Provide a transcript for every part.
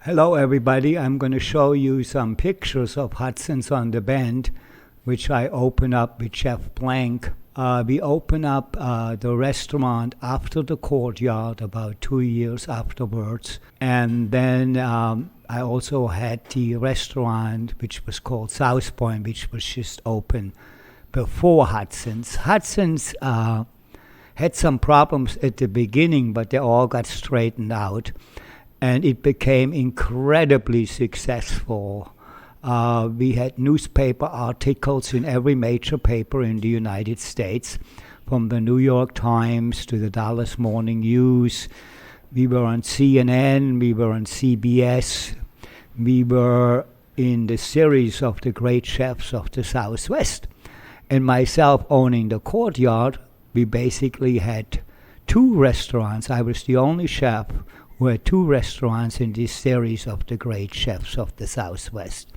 Hello, everybody. I'm going to show you some pictures of Hudson's on the Bend, which I open up with Chef Blank. We open up the restaurant after the Courtyard about 2 years afterwards. And then I also had the restaurant, which was called South Point, which was just open before Hudson's. Hudson's had some problems at the beginning, but they all got straightened out. And it became incredibly successful. We had newspaper articles in every major paper in the United States, from the New York Times to the Dallas Morning News. We were on CNN, we were on CBS, we were in the series of the great chefs of the Southwest. And myself owning the Courtyard, we basically had two restaurants. I was the only chef who had two restaurants in this series of the great chefs of the Southwest.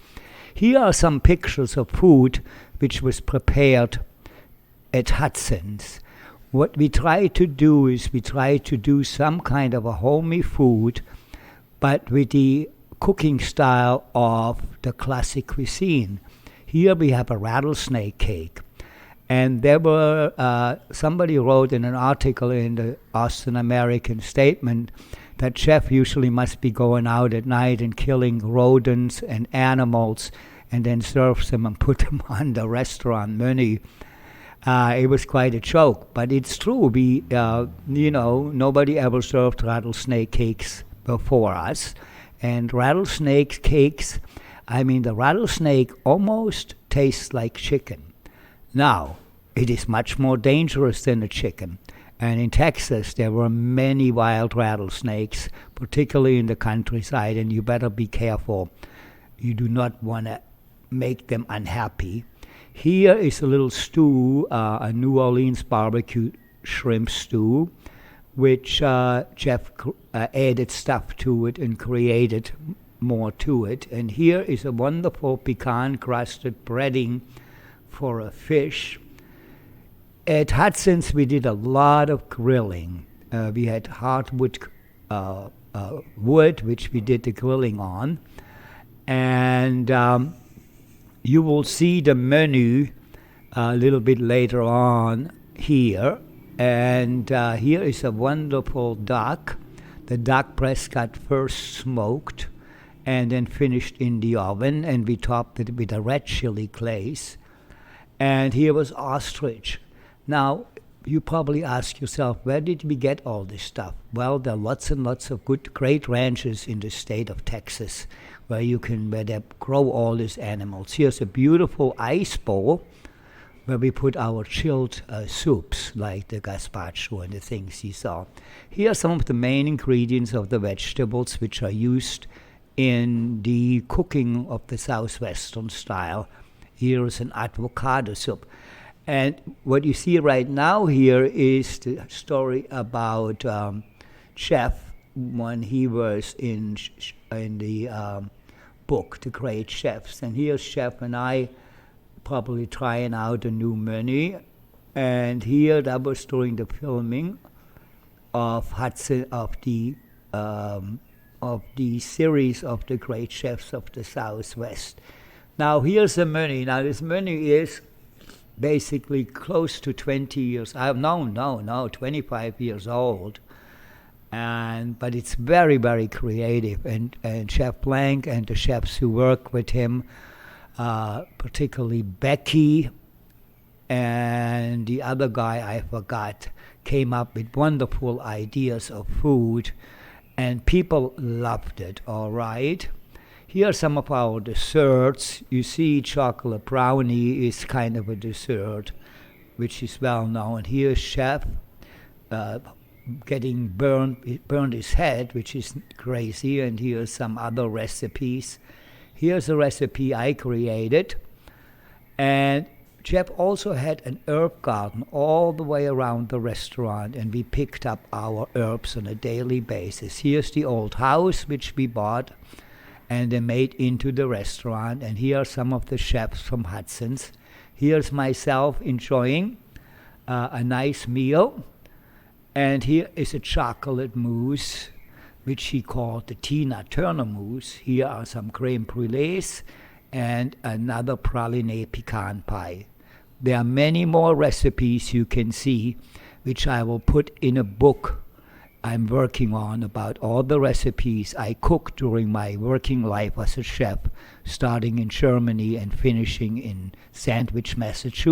Here are some pictures of food which was prepared at Hudson's. What we try to do is we try to do some kind of a homey food, but with the cooking style of the classic cuisine. Here we have a rattlesnake cake. And there were, somebody wrote in an article in the Austin American Statement that chef usually must be going out at night and killing rodents and animals and then serves them and put them on the restaurant menu. It was quite a joke, but it's true. We, nobody ever served rattlesnake cakes before us. And rattlesnake cakes, the rattlesnake almost tastes like chicken. Now, it is much more dangerous than a chicken. And in Texas, there were many wild rattlesnakes, particularly in the countryside, and you better be careful. You do not want to make them unhappy. Here is a little stew, a New Orleans barbecue shrimp stew, which Jeff added stuff to it and created more to it. And here is a wonderful pecan-crusted breading for a fish. At Hudson's, we did a lot of grilling. We had hardwood wood, which we did the grilling on. And you will see the menu a little bit later on here. And here is a wonderful duck. The duck breast got first smoked and then finished in the oven. And we topped it with a red chili glaze. And here was ostrich. Now, you probably ask yourself, where did we get all this stuff? Well, there are lots and lots of great ranches in the state of Texas where they grow all these animals. Here's a beautiful ice bowl where we put our chilled soups, like the gazpacho and the things you saw. Here are some of the main ingredients of the vegetables which are used in the cooking of the Southwestern style. Here is an avocado soup. And what you see right now here is the story about Chef when he was in the book, The Great Chefs. And here's Chef and I probably trying out a new menu. And here that was during the filming of Hudson of the series of The Great Chefs of the Southwest. Now here's the menu. Now this menu is basically close to 20 years, 25 years old. But it's very, very creative. And Chef Blank and the chefs who work with him, particularly Becky and the other guy I forgot, came up with wonderful ideas of food. And people loved it, all right? Here are some of our desserts. You see chocolate brownie is kind of a dessert, which is well known. Here's Chef getting burned his head, which is crazy, and here's some other recipes. Here's a recipe I created. And Chef also had an herb garden all the way around the restaurant, and we picked up our herbs on a daily basis. Here's the old house, which we bought and they made into the restaurant. And here are some of the chefs from Hudson's. Here's myself enjoying a nice meal. And here is a chocolate mousse which he called the Tina Turner mousse. Here are some creme brulees and another praline pecan pie. There are many more recipes you can see, which I will put in a book I'm working on about all the recipes I cooked during my working life as a chef, starting in Germany and finishing in Sandwich, Massachusetts.